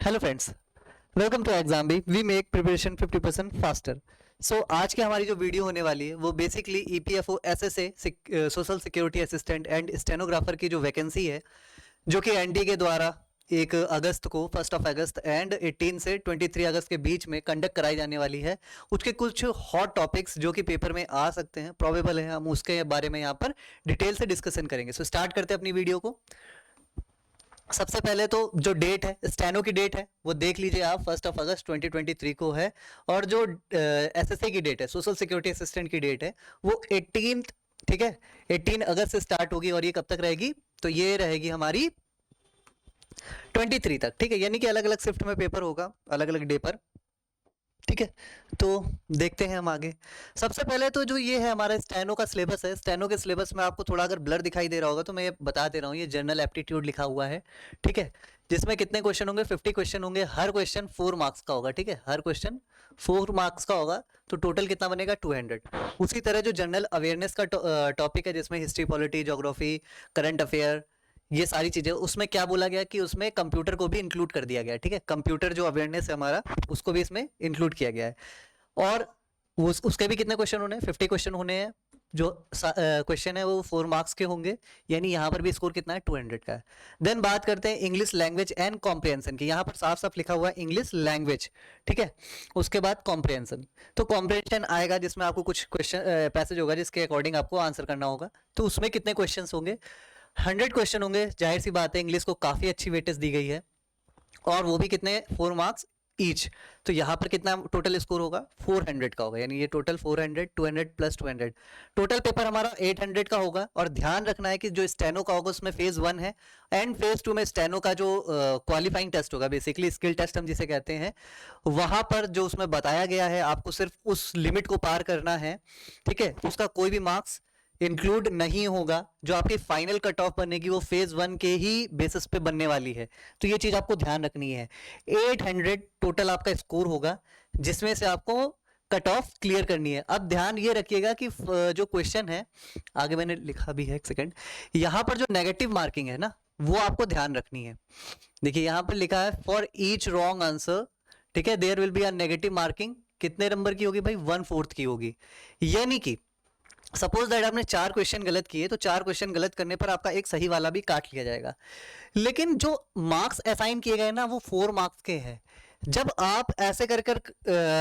Hello friends, welcome to exam be we make preparation 50% faster. So आज की हमारी जो वीडियो होने वाली है वो basically EPFO SSA social security assistant and stenographer की जो वैकेंसी है जो कि एनडी के द्वारा 1 अगस्त को 1 अगस्त एंड 18 से 23 अगस्त के बीच में कंडक्ट कराई जाने वाली है। उसके कुछ हॉट टॉपिक्स जो कि पेपर में आ सकते हैं, प्रोबेबल है, हम उसके बारे में यहाँ पर डिटेल से डिस्कशन करेंगे। सो स्टार्ट करते हैं अपनी वीडियो को। सबसे पहले तो जो डेट है, स्टेनो की डेट है, वो देख लीजिए आप, 1 अगस्त 2023 को है। और जो एसएसए की डेट है, सोशल सिक्योरिटी असिस्टेंट की डेट है, वो 18, ठीक है, 18 अगस्त से स्टार्ट होगी और ये कब तक रहेगी? तो ये रहेगी हमारी 23 तक, ठीक है। यानी कि अलग अलग शिफ्ट में पेपर होगा, अलग अलग डे पर, ठीक है। तो देखते हैं हम आगे। सबसे पहले तो जो ये है हमारा स्टेनो का सिलेबस है। स्टेनो के सिलेबस में आपको थोड़ा अगर ब्लर दिखाई दे रहा होगा तो मैं ये बता दे रहा हूँ, ये जनरल एप्टीट्यूड लिखा हुआ है, ठीक है। जिसमें कितने क्वेश्चन होंगे? 50 क्वेश्चन होंगे। हर क्वेश्चन 4 मार्क्स का होगा, ठीक है। हर क्वेश्चन 4 मार्क्स का होगा, तो टोटल कितना बनेगा? 200। उसी तरह जो जनरल अवेयरनेस का टॉपिक है, जिसमें history, polity, geography, current affair, ये सारी चीजें, उसमें क्या बोला गया कि उसमें कंप्यूटर को भी इंक्लूड कर दिया गया है, ठीक है। कंप्यूटर जो अवेयरनेस है हमारा, उसको भी इसमें इंक्लूड किया गया है। और उसके भी कितने क्वेश्चन होने हैं? 50 क्वेश्चन होने हैं। जो क्वेश्चन है वो 4 मार्क्स के होंगे, यानी यहाँ पर भी स्कोर कितना है? 200 का है। देन बात करते हैं इंग्लिश लैंग्वेज एंड कॉम्प्रिहेंशन की। यहाँ पर साफ साफ लिखा हुआ है इंग्लिश लैंग्वेज, ठीक है। उसके बाद कॉम्प्रिहेंशन, तो कॉम्प्रिहेंशन आएगा जिसमें आपको कुछ क्वेश्चन पैसेज होगा जिसके अकॉर्डिंग आपको आंसर करना होगा। तो उसमें कितने क्वेश्चन होंगे? 100 क्वेश्चन होंगे। जाहिर सी बात है, इंग्लिश को काफी अच्छी वेटेज दी गई है, और वो भी कितने? 4 मार्क्स ईच। तो यहाँ पर कितना टोटल स्कोर होगा? 400 का होगा, यानी ये टोटल 400, 200 प्लस 200, टोटल पेपर हमारा 800 का होगा। और ध्यान रखना है कि जो स्टेनो का होगा उसमें फेज 1 है, एंड फेज 2 में स्टेनो का जो क्वालिफाइंग टेस्ट होगा, बेसिकली स्किल टेस्ट हम जिसे कहते हैं, वहां पर जो उसमें बताया गया है आपको सिर्फ उस लिमिट को पार करना है, ठीक है। उसका कोई भी मार्क्स इंक्लूड नहीं होगा। जो आपकी फाइनल कट ऑफ बनेगी वो फेज 1 के ही बेसिस पे बनने वाली है। तो ये चीज आपको ध्यान रखनी है। 800 टोटल आपका स्कोर होगा, जिसमें से आपको कट ऑफ क्लियर करनी है। अब ध्यान ये रखिएगा कि जो क्वेश्चन है, आगे मैंने लिखा भी है, एक सेकंड, यहां पर जो नेगेटिव मार्किंग है ना, वो आपको ध्यान रखनी है। देखिए यहां पर लिखा है फॉर ईच रॉन्ग आंसर, ठीक है, there will be a negative marking. कितने नंबर की होगी भाई? 1/4 की होगी। यानी कि सपोज दैट आपने 4 क्वेश्चन गलत किए, तो 4 क्वेश्चन गलत करने पर आपका एक सही वाला भी काट लिया जाएगा। लेकिन जो मार्क्स असाइन किए गए ना, वो 4 मार्क्स के हैं। जब आप ऐसे कर कर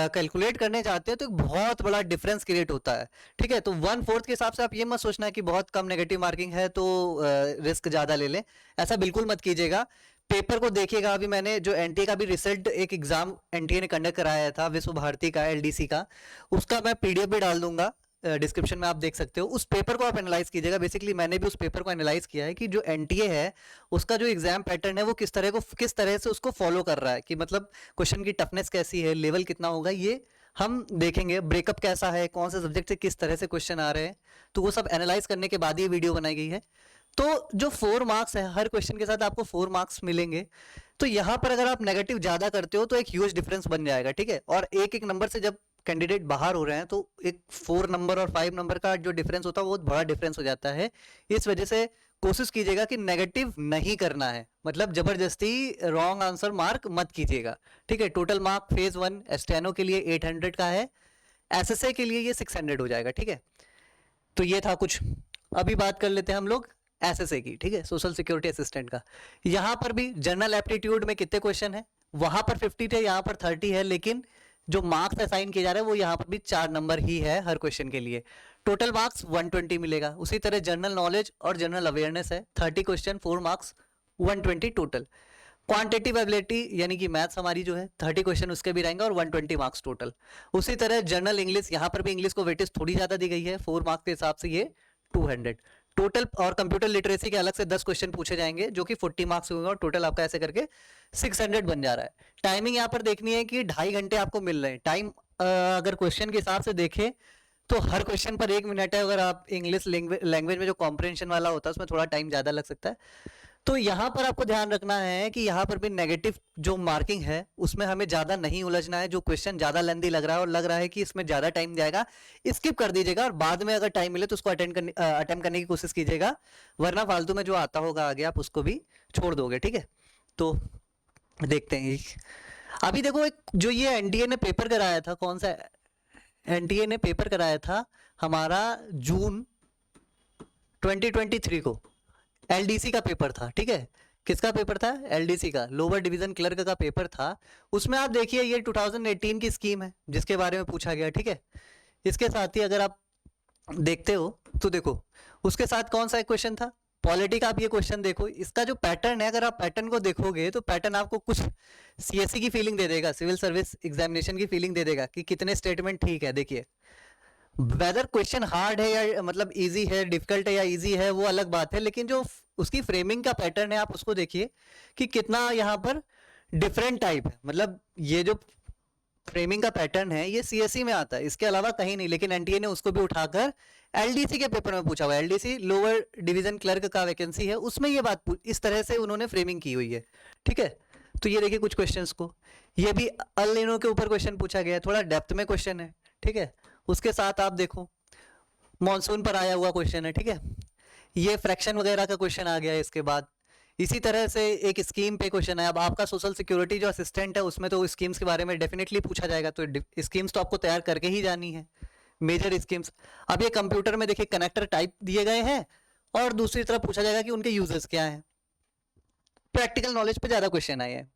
कैलकुलेट करने जाते हैं तो एक बहुत बड़ा डिफरेंस क्रिएट होता है, ठीक है। तो 1/4 के हिसाब से आप ये मत सोचना कि बहुत कम नेगेटिव मार्किंग है तो रिस्क ज्यादा ले लें, ऐसा बिल्कुल मत कीजिएगा। पेपर को देखिएगा। अभी मैंने जो एनटीए का भी रिजल्ट, एक एग्जाम एनटीए ने कंडक्ट कराया था विश्व भारती का, एलडीसी का, उसका मैं पीडीएफ भी डाल दूंगा डिस्क्रिप्शन में, आप देख सकते हो। उस पेपर को आप एनालाइज कीजिएगा। बेसिकली मैंने भी उस पेपर को एनालाइज किया है कि जो एनटीए है उसका जो एग्जाम पैटर्न है वो किस तरह से उसको फॉलो कर रहा है, कि मतलब क्वेश्चन की टफनेस कैसी है, लेवल कितना होगा, ये हम देखेंगे। ब्रेकअप कैसा है, कौन से सब्जेक्ट से किस तरह से क्वेश्चन आ रहे हैं, तो वो सब एनालाइज करने के बाद ये वीडियो बनाई गई है। तो जो 4 मार्क्स है, हर क्वेश्चन के साथ आपको 4 मार्क्स मिलेंगे। तो यहां पर अगर आप नेगेटिव ज्यादा करते हो तो एक ह्यूज डिफरेंस बन जाएगा, ठीक है। और एक एक नंबर से जब कैंडिडेट बाहर हो रहे हैं तो एक 4 नंबर और 5 नंबर का जो डिफरेंस होता है वो बहुत बड़ा डिफरेंस हो जाता है। इस वजह से कोशिश कीजिएगा कि नेगेटिव नहीं करना है, मतलब जबरदस्ती रॉन्ग आंसर मार्क मत कीजिएगा, ठीक है। टोटल मार्क फेज 1 स्टेनो के लिए 800 का है, एसएसए के लिए ये 600 हो जाएगा, ठीक है। तो ये था कुछ। अभी बात कर लेते हैं हम लोग एसएसए की, ठीक है, सोशल सिक्योरिटी असिस्टेंट का। यहां पर भी जनरल एप्टीट्यूड में कितने क्वेश्चन है? वहां पर 50 थे, यहां पर 30 है, लेकिन जो मार्क्स असाइन किए जा रहे हैं वो यहाँ पर भी 4 नंबर ही है हर क्वेश्चन के लिए। टोटल मार्क्स 120 मिलेगा। उसी तरह जनरल नॉलेज और जनरल अवेयरनेस है, 30 question, 4 marks, 120 total. Quantitative ability यानी कि मैथ्स हमारी जो है, 30 क्वेश्चन उसके भी रहेंगे और 120 मार्क्स टोटल। उसी तरह जनरल इंग्लिश, यहाँ पर भी इंग्लिश को वेटेज थोड़ी ज्यादा दी गई है, 4 मार्क्स के हिसाब से ये 200 टोटल। और कंप्यूटर लिटरेसी के अलग से 10 क्वेश्चन पूछे जाएंगे जो कि 40 मार्क्स होंगे, और टोटल आपका ऐसे करके 600 बन जा रहा है। टाइमिंग यहाँ पर देखनी है कि 2.5 घंटे आपको मिल रहे हैं टाइम। अगर क्वेश्चन के हिसाब से देखें तो हर क्वेश्चन पर 1 मिनट है। अगर आप इंग्लिश लैंग्वेज में जो कॉम्प्रिहेंशन वाला होता है उसमें थोड़ा टाइम ज्यादा लग सकता है। तो यहां पर आपको ध्यान रखना है कि यहां पर भी नेगेटिव जो मार्किंग है उसमें हमें ज्यादा नहीं उलझना है। जो क्वेश्चन ज्यादा लेंथी लग रहा है और लग रहा है कि इसमें ज्यादा टाइम जाएगा, स्किप कर दीजिएगा, और बाद में अगर टाइम मिले तो उसको अटेम्प्ट करने की कोशिश कीजिएगा, वरना फालतू में जो आता होगा आगे आप उसको भी छोड़ दोगे, ठीक है। तो देखते हैं अभी देखो, एक जो ये एनटीए ने पेपर कराया था, कौन सा एनटीए ने पेपर कराया था हमारा जून 2023 को, एलडीसी का पेपर था, ठीक है। किसका पेपर था? एलडीसी का, लोअर डिवीजन क्लर्क का पेपर था। उसमें आप देखिए ये 2018 की स्कीम है जिसके बारे में पूछा गया, ठीक है। इसके साथ ही अगर आप देखते हो तो देखो उसके साथ कौन सा एक क्वेश्चन था, पॉलिटी का। आप ये क्वेश्चन देखो, इसका जो पैटर्न है, अगर आप पैटर्न को देखोगे तो पैटर्न आपको कुछ सीएससी की फीलिंग दे देगा, सिविल सर्विस एग्जामिनेशन की फीलिंग दे देगा कि कितने स्टेटमेंट ठीक है। देखिए वेदर क्वेश्चन हार्ड है या मतलब इजी है, डिफिकल्ट है या इजी है, वो अलग बात है, लेकिन जो उसकी फ्रेमिंग का पैटर्न है आप उसको देखिए कि कितना यहाँ पर डिफरेंट टाइप है। मतलब ये जो फ्रेमिंग का पैटर्न है ये सीएससी में आता है, इसके अलावा कहीं नहीं। लेकिन एनटीए ने उसको भी उठाकर एलडीसी के पेपर में पूछा हुआ है, एलडीसी लोअर डिवीजन क्लर्क का वैकेंसी है, उसमें ये बात इस तरह से उन्होंने फ्रेमिंग की हुई है, ठीक है। तो ये देखिए कुछ क्वेश्चंस को, ये भी अल नीनो के ऊपर क्वेश्चन पूछा गया है, थोड़ा डेप्थ में क्वेश्चन है, ठीक है। उसके साथ आप देखो मॉनसून पर आया हुआ क्वेश्चन है, ठीक है। ये फ्रैक्शन वगैरह का क्वेश्चन आ गया है इसके बाद। इसी तरह से एक स्कीम पे क्वेश्चन है। अब आपका सोशल सिक्योरिटी जो असिस्टेंट है उसमें तो स्कीम्स के बारे में डेफिनेटली पूछा जाएगा, तो स्कीम्स तो आपको तैयार करके ही जानी है, मेजर स्कीम्स। अब ये कंप्यूटर में देखिए कनेक्टर टाइप दिए गए हैं और दूसरी तरफ पूछा जाएगा कि उनके यूजर्स क्या हैं। प्रैक्टिकल नॉलेज पे ज़्यादा क्वेश्चन आए हैं।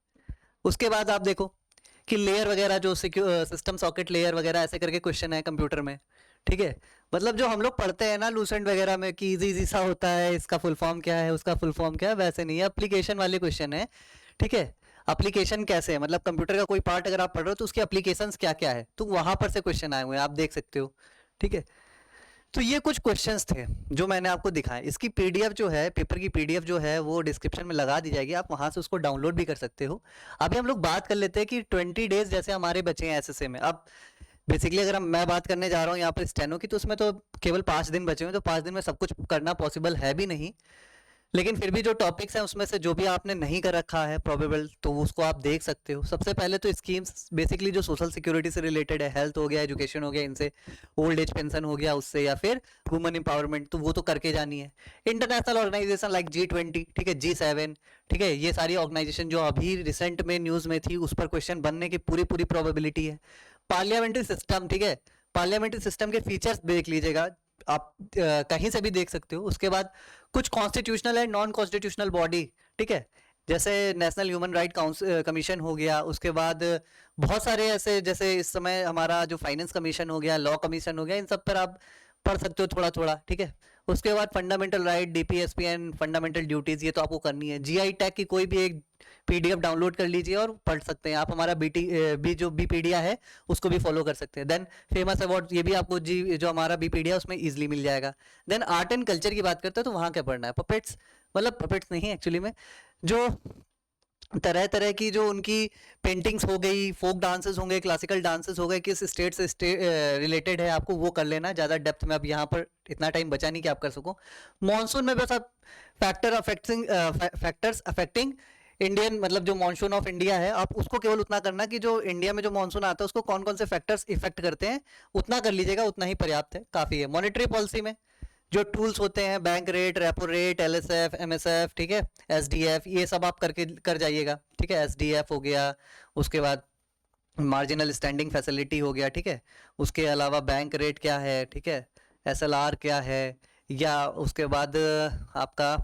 उसके बाद आप देखो कि लेयर वगैरह जो सिस्टम सॉकेट लेयर वगैरह ऐसे करके क्वेश्चन है कंप्यूटर में, ठीक है। मतलब जो हम लोग पढ़ते हैं ना लूसेंट वगैरह में कि इजी इजी सा होता है, इसका फुल फॉर्म क्या है, उसका फुल फॉर्म क्या है, वैसे नहीं है, एप्लीकेशन वाले क्वेश्चन है, ठीक है। एप्लीकेशन कैसे है, मतलब कंप्यूटर का कोई पार्ट अगर आप पढ़ रहे हो तो उसकी एप्लीकेशंस क्या क्या है, तो वहां पर से क्वेश्चन आए हुए हैं, आप देख सकते हो, ठीक है। तो ये कुछ क्वेश्चंस थे जो मैंने आपको दिखाए। इसकी पीडीएफ जो है, पेपर की पीडीएफ जो है वो डिस्क्रिप्शन में लगा दी जाएगी, आप वहां से उसको डाउनलोड भी कर सकते हो। अभी हम लोग बात कर लेते हैं कि 20 डेज जैसे हमारे बचे हैं एसएसए में। अब बेसिकली अगर मैं बात करने जा रहा हूँ यहाँ पर स्टेनो की, तो उसमें तो केवल 5 दिन बचे हुए हैं, तो 5 दिन में सब कुछ करना पॉसिबल है भी नहीं। लेकिन फिर भी जो टॉपिक्स हैं उसमें से जो भी आपने नहीं कर रखा है प्रोबेबल, तो उसको आप देख सकते हो। सबसे पहले तो स्कीम्स बेसिकली जो सोशल सिक्योरिटी से रिलेटेड है, हेल्थ हो गया, एजुकेशन हो गया, इनसे ओल्ड एज पेंशन हो गया उससे, या फिर वुमेन एम्पावरमेंट, तो वो तो करके जानी है। इंटरनेशनल ऑर्गेनाइजेशन लाइक G20, ठीक है, G7, ठीक है, ये सारी ऑर्गेनाइजेशन जो अभी रिसेंट में न्यूज़ में थी उस पर क्वेश्चन बनने की पूरी पूरी प्रोबेबिलिटी है। पार्लियामेंट्री सिस्टम, ठीक है, पार्लियामेंट्री सिस्टम के फीचर्स देख लीजिएगा आप, कहीं से भी देख सकते हो। उसके बाद कुछ कॉन्स्टिट्यूशनल है, नॉन कॉन्स्टिट्यूशनल बॉडी, ठीक है, जैसे नेशनल ह्यूमन राइट कमीशन हो गया। उसके बाद बहुत सारे ऐसे, जैसे इस समय हमारा जो फाइनेंस कमीशन हो गया, लॉ कमीशन हो गया, इन सब पर आप पढ़ सकते हो थोड़ा थोड़ा, ठीक है। उसके बाद fundamental right, DPSP and fundamental duties, ये तो आपको करनी है। जीआई टैग की कोई भी एक पीडीएफ डाउनलोड कर लीजिए और पढ़ सकते हैं आप। हमारा जो बीपीडिया है उसको भी फॉलो कर सकते हैं। देन फेमस अवार्ड, ये भी आपको जो हमारा बीपीडिया उसमें इजीली मिल जाएगा। देन आर्ट एंड कल्चर की बात करते हैं तो वहाँ क्या पढ़ना है, पपेट्स, मतलब पपेट्स नहीं एक्चुअली में, जो तरह तरह की जो उनकी पेंटिंग्स हो गई, फोक डांसेस होंगे, क्लासिकल डांसेस हो गए, किस स्टेट से रिलेटेड है आपको वो कर लेना। ज़्यादा डेप्थ में अब यहाँ पर इतना टाइम बचा नहीं कि आप कर सको। मॉनसून में बस आप फैक्टर्स अफेक्टिंग इंडियन, मतलब जो मॉनसून ऑफ इंडिया है, आप उसको केवल उतना करना कि जो इंडिया में जो मॉनसून आता है उसको कौन कौन से फैक्टर्स इफेक्ट करते हैं, उतना कर लीजिएगा, उतना ही पर्याप्त है, काफ़ी है। मॉनेटरी पॉलिसी में जो टूल्स होते हैं, bank rate, repo rate, LSF, MSF, ठीक है, एसडीएफ, ये सब आप करके कर जाइएगा, ठीक है। एसडीएफ हो गया, उसके बाद मार्जिनल स्टैंडिंग फैसिलिटी हो गया, ठीक है। उसके अलावा बैंक रेट क्या है, ठीक है, एसएलआर क्या है, या उसके बाद आपका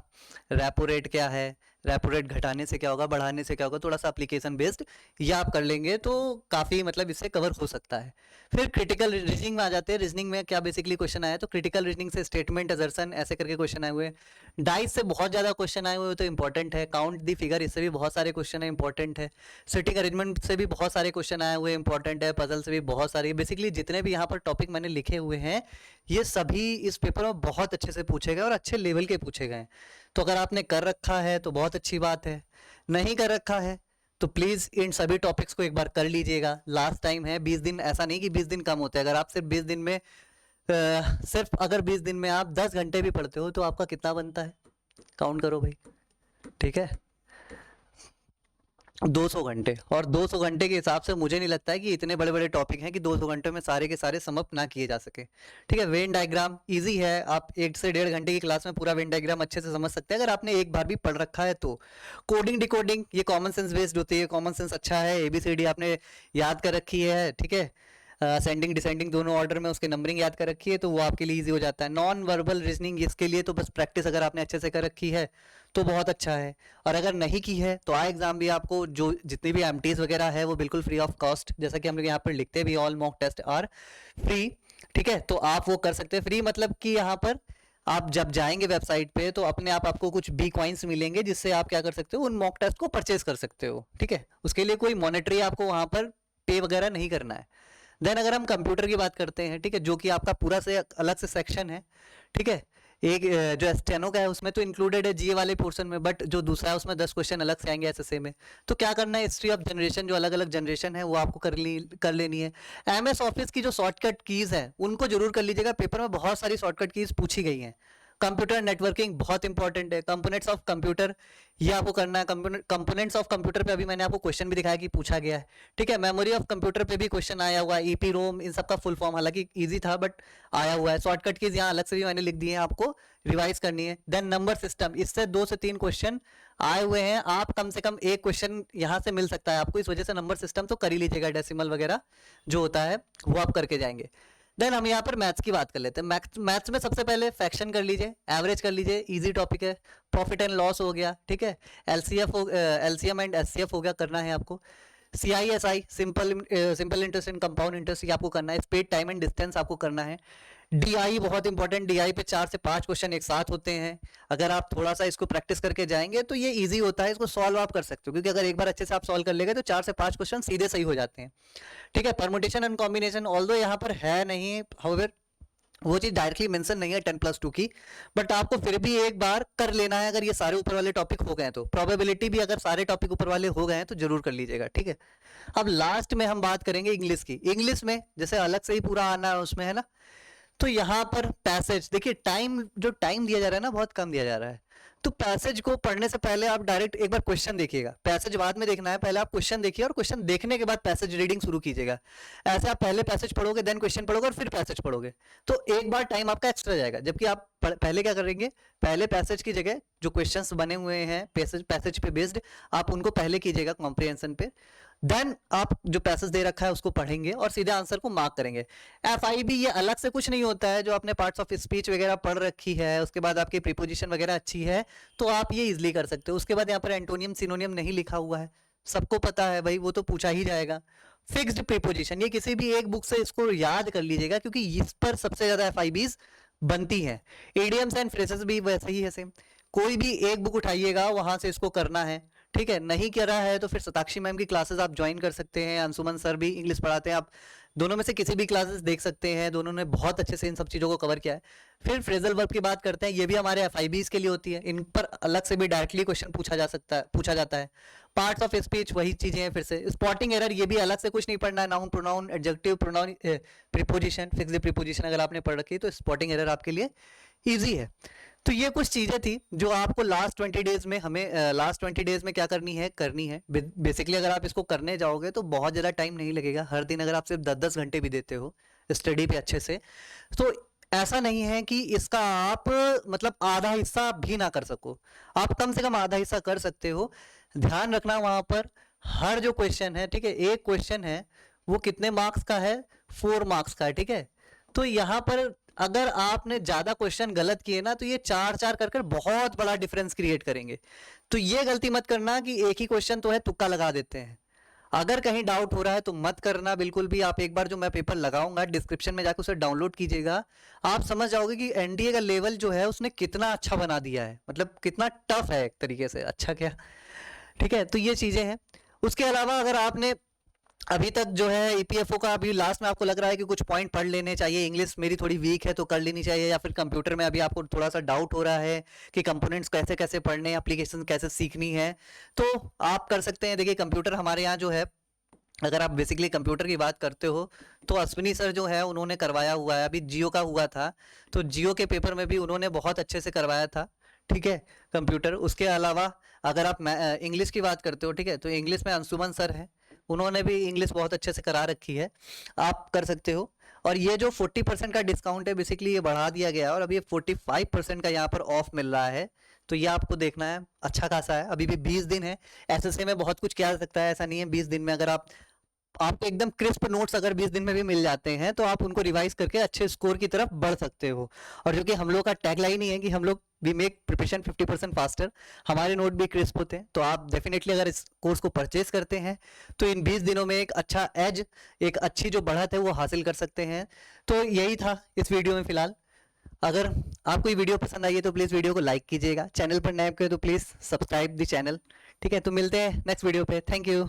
रेपो रेट क्या है, रेपो रेट घटाने से क्या होगा, बढ़ाने से क्या होगा, थोड़ा सा एप्लीकेशन बेस्ड ये आप कर लेंगे तो काफ़ी मतलब इससे कवर हो सकता है। फिर क्रिटिकल रीजनिंग में आ जाते हैं। रीजनिंग में क्या बेसिकली क्वेश्चन आया, तो क्रिटिकल रीजनिंग से स्टेटमेंट, असर्शन, ऐसे करके क्वेश्चन आए हुए हैं। डाइस से बहुत ज़्यादा क्वेश्चन आए हुए तो इंपॉर्टेंट है। काउंट दी फिगर, इससे भी बहुत सारे क्वेश्चन है, इंपॉर्टेंट है। सिटिंग अरेंजमेंट से भी बहुत सारे क्वेश्चन आए हुए, इंपॉर्टेंट है। पजल से भी बहुत सारे, बेसिकली जितने भी यहाँ पर टॉपिक मैंने लिखे हुए हैं ये सभी इस पेपर में बहुत अच्छे से पूछे गए और अच्छे लेवल के पूछे गए हैं। तो अगर आपने कर रखा है तो बहुत अच्छी बात है, नहीं कर रखा है तो प्लीज़ इन सभी टॉपिक्स को एक बार कर लीजिएगा। लास्ट टाइम है 20 दिन, ऐसा नहीं कि 20 दिन कम होते हैं। अगर आप सिर्फ 20 दिन में सिर्फ अगर 20 दिन में आप 10 घंटे भी पढ़ते हो तो आपका कितना बनता है, काउंट करो भाई, ठीक है। 200 घंटे, और 200 घंटे के हिसाब से मुझे नहीं लगता है कि इतने बड़े बड़े टॉपिक हैं कि 200 घंटे में सारे के सारे समअप ना किए जा सके। ठीक है, वेन डायग्राम इजी है, आप 1 से 1.5 घंटे की क्लास में पूरा वेन डायग्राम अच्छे से समझ सकते हैं अगर आपने एक बार भी पढ़ रखा है तो। कोडिंग डिकोडिंग ये कॉमन सेंस बेस्ड होती है, कॉमन सेंस अच्छा है, ABCD आपने याद कर रखी है, ठीक है, असेंडिंग डिसेंडिंग दोनों ऑर्डर में उसके नंबरिंग याद कर रखी है तो वो आपके लिए इजी हो जाता है। नॉन वर्बल रीजनिंग इसके लिए तो बस प्रैक्टिस अगर आपने अच्छे से कर रखी है तो बहुत अच्छा है, और अगर नहीं की है तो आई एग्जाम भी आपको जो जितनी भी एमटीज वगैरह है वो बिल्कुल फ्री ऑफ कॉस्ट, जैसा कि हम लोग यहाँ पर लिखते भी all mock test are free. ठीक है, तो आप वो कर सकते हैं फ्री, मतलब कि यहाँ पर आप जब जाएंगे वेबसाइट पे तो अपने आप आपको कुछ बी कॉइन्स मिलेंगे जिससे आप क्या कर सकते हो, उन मॉक टेस्ट को परचेज कर सकते हो। ठीक है, उसके लिए कोई मॉनेटरी आपको वहाँ पर पे वगैरह नहीं करना है। देन अगर हम कंप्यूटर की बात करते हैं, ठीक है, जो कि आपका पूरा से अलग से सेक्शन है। ठीक है, एक जो स्टेनो का है उसमें तो इंक्लूडेड है जीए वाले पोर्शन में, बट जो दूसरा है उसमें 10 क्वेश्चन अलग से आएंगे एसएसए में। तो क्या करना है, हिस्ट्री ऑफ जनरेशन जो अलग अलग जनरेशन है वो आपको कर लेनी है। एमएस ऑफिस की जो शॉर्टकट कीज है उनको जरूर कर लीजिएगा, पेपर में बहुत सारी शॉर्टकट कीज पूछी गई हैं। कंप्यूटर नेटवर्किंग बहुत इंपॉर्टेंट है, कंपोनेंट्स ऑफ कंप्यूटर ये आपको करना है। कंपोनेंट्स ऑफ कंप्यूटर पे अभी मैंने आपको क्वेश्चन भी दिखाया कि पूछा गया है। ठीक है, मेमोरी ऑफ कंप्यूटर पे भी क्वेश्चन आया हुआ है, ईपी रोम इन सब का फुल फॉर्म हालांकि इजी था बट आया हुआ है। शॉर्टकट कीज यहाँ अलग से भी मैंने लिख दी है, आपको रिवाइज करनी है। देन नंबर सिस्टम, इससे 2 से 3 क्वेश्चन आए हुए हैं, आप कम से कम एक क्वेश्चन यहाँ से मिल सकता है आपको, इस वजह से नंबर सिस्टम तो कर ही लीजिएगा, डेसिमल वगैरह जो होता है वो आप करके जाएंगे। देन हम यहाँ पर मैथ्स की बात कर लेते हैं। मैथ्स में सबसे पहले फ्रैक्शन कर लीजिए, एवरेज कर लीजिए, इजी टॉपिक है। प्रॉफिट एंड लॉस हो गया, ठीक है, एलसीएम एंड एचसीएफ हो गया, करना है आपको। CISI simple interest and compound interest ये आपको करना है। स्पीड टाइम एंड डिस्टेंस आपको करना है। DI बहुत इंपॉर्टेंट, DI पे 4 से 5 क्वेश्चन एक साथ होते हैं, अगर आप थोड़ा सा इसको प्रैक्टिस करके जाएंगे तो ये इजी होता है, इसको सॉल्व आप कर सकते हो, क्योंकि अगर एक बार अच्छे से आप सॉल्व कर लेंगे तो 4 से 5 क्वेश्चन सीधे सही हो जाते हैं। ठीक है, परमुटेशन एंड कॉम्बिनेशन ऑल्दो यहाँ पर है नहीं, हाउएवर वो चीज डायरेक्टली मेंशन नहीं है 10+2 की, बट आपको फिर भी एक बार कर लेना है। अगर ये सारे ऊपर वाले टॉपिक हो गए तो प्रोबेबिलिटी भी अगर सारे टॉपिक ऊपर वाले हो गए हैं तो जरूर कर लीजिएगा। ठीक है, अब लास्ट में हम बात करेंगे इंग्लिश की। इंग्लिश में जैसे अलग से ही पूरा आना है उसमें, है ना, तो यहाँ पर पैसेज देखिए, जो टाइम दिया जा रहा है ना बहुत कम दिया जा रहा है, तो पैसेज को पढ़ने से पहले आप डायरेक्ट एक बार क्वेश्चन देखिएगा, पैसेज बाद में देखना है, पहले आप क्वेश्चन देखिए और क्वेश्चन देखने के बाद पैसेज रीडिंग शुरू कीजिएगा। ऐसे आप पहले पैसेज पढ़ोगे, देन क्वेश्चन पढ़ोगे और फिर पैसेज पढ़ोगे तो एक बार टाइम आपका एक्स्ट्रा जाएगा, जबकि आप पहले क्या करेंगे, पहले पैसेज की जगह जो क्वेश्चंस बने हुए हैं पैसेज पे बेस्ड आप उनको पहले कीजिएगा कॉम्प्रिहेंशन पे, देन आप जो पैसेज दे रखा है उसको पढ़ेंगे और सीधे आंसर को मार्क करेंगे। FIB ये अलग से कुछ नहीं होता है, जो आपने पार्ट्स ऑफ स्पीच वगैरह पढ़ रखी है उसके बाद आपकी प्रीपोजिशन वगैरह अच्छी है तो आप ये इजिली कर सकते हो। उसके बाद यहाँ पर एंटोनियम सिनोनियम नहीं लिखा हुआ है, सबको पता है भाई, वो तो पूछा ही जाएगा। फिक्स्ड प्रीपोजिशन ये किसी भी एक बुक से इसको याद कर लीजिएगा क्योंकि इस पर सबसे ज्यादा FIBs बनती है। इडियम्स एंड फ्रेजेस भी वैसे ही है सेम, कोई भी एक बुक उठाइएगा वहां से इसको करना है। ठीक है, नहीं कर रहा है तो फिर सताक्षी मैम की क्लासेस आप ज्वाइन कर सकते हैं, अंशुमन सर भी इंग्लिश पढ़ाते हैं, आप दोनों में से किसी भी क्लासेस देख सकते हैं, दोनों ने बहुत अच्छे से इन सब चीज़ों को कवर किया है। फिर फ्रेजल वर्ब की बात करते हैं, ये भी हमारे FIBs के लिए होती है, इन पर अलग से भी डायरेक्टली क्वेश्चन पूछा जाता है। पार्ट्स ऑफ स्पीच वही चीजें हैं, फिर से स्पॉटिंग एरर ये भी अलग से कुछ नहीं पढ़ना है, noun pronoun adjective pronoun preposition fixed preposition अगर आपने पढ़ रखी है तो स्पॉटिंग एरर आपके लिए इजी है। तो ये कुछ चीजें थी जो आपको लास्ट 20 डेज में लास्ट 20 डेज में क्या करनी है बेसिकली अगर आप इसको करने जाओगे तो बहुत ज़्यादा टाइम नहीं लगेगा। हर दिन अगर आप सिर्फ 10-10 घंटे भी देते हो स्टडी पे अच्छे से तो ऐसा नहीं है कि इसका आप मतलब आधा हिस्सा भी ना कर सको, आप कम से कम आधा हिस्सा कर सकते हो। ध्यान रखना वहां पर हर जो क्वेश्चन है, ठीक है, एक क्वेश्चन है वो कितने मार्क्स का है, 4 मार्क्स का है। ठीक है, तो यहाँ पर अगर आपने ज्यादा क्वेश्चन गलत किए ना तो ये 4-4 कर बहुत बड़ा डिफरेंस क्रिएट करेंगे। तो ये गलती मत करना कि एक ही क्वेश्चन तो है तुक्का लगा देते हैं। अगर कहीं डाउट हो रहा है तो मत करना बिल्कुल भी। आप एक बार जो मैं पेपर लगाऊंगा डिस्क्रिप्शन में जाकर उसे डाउनलोड कीजिएगा, आप समझ जाओगे कि एनडीए का लेवल जो है उसने कितना अच्छा बना दिया है, मतलब कितना टफ है एक तरीके से, अच्छा क्या। ठीक है, तो ये चीजें हैं। उसके अलावा अगर आपने अभी तक जो है ईपीएफओ का अभी लास्ट में आपको लग रहा है कि कुछ पॉइंट पढ़ लेने चाहिए, इंग्लिश मेरी थोड़ी वीक है तो कर लेनी चाहिए, या फिर कंप्यूटर में अभी आपको थोड़ा सा डाउट हो रहा है कि कंपोनेंट्स कैसे कैसे पढ़ने, एप्लीकेशन कैसे सीखनी है, तो आप कर सकते हैं। देखिए कंप्यूटर हमारे यहाँ जो है, अगर आप बेसिकली कंप्यूटर की बात करते हो तो अश्विनी सर जो है उन्होंने करवाया हुआ है, अभी जियो का हुआ था तो जियो के पेपर में भी उन्होंने बहुत अच्छे से करवाया था। ठीक है, कंप्यूटर। उसके अलावा अगर आप इंग्लिश की बात करते हो, ठीक है, तो इंग्लिश में अंशुमन सर हैं, उन्होंने भी इंग्लिश बहुत अच्छे से करा रखी है, आप कर सकते हो। और ये जो 40% का डिस्काउंट है, बेसिकली ये बढ़ा दिया गया है और अभी ये 45% का यहाँ पर ऑफ मिल रहा है, तो ये आपको देखना है, अच्छा खासा है। अभी भी 20 दिन है, एसएससी में बहुत कुछ किया जा सकता है, ऐसा नहीं है 20 दिन में अगर आपको एकदम क्रिस्प नोट्स अगर 20 दिन में भी मिल जाते हैं तो आप उनको रिवाइज करके अच्छे स्कोर की तरफ बढ़ सकते हो। और जो कि हम लोग का टैगलाइन ही है कि हम लोग वी मेक प्रिपरेशन 50% फास्टर, हमारे नोट भी क्रिस्प होते हैं। तो आप डेफिनेटली अगर इस कोर्स को परचेज करते हैं तो इन 20 दिनों में एक अच्छा एज, एक अच्छी जो बढ़त है वो हासिल कर सकते हैं। तो यही था इस वीडियो में फिलहाल। अगर आपको ये वीडियो पसंद आई है तो प्लीज़ वीडियो को लाइक कीजिएगा, चैनल पर नए हो तो प्लीज़ सब्सक्राइब द चैनल। ठीक है, तो मिलते हैं नेक्स्ट वीडियो पे। Thank you.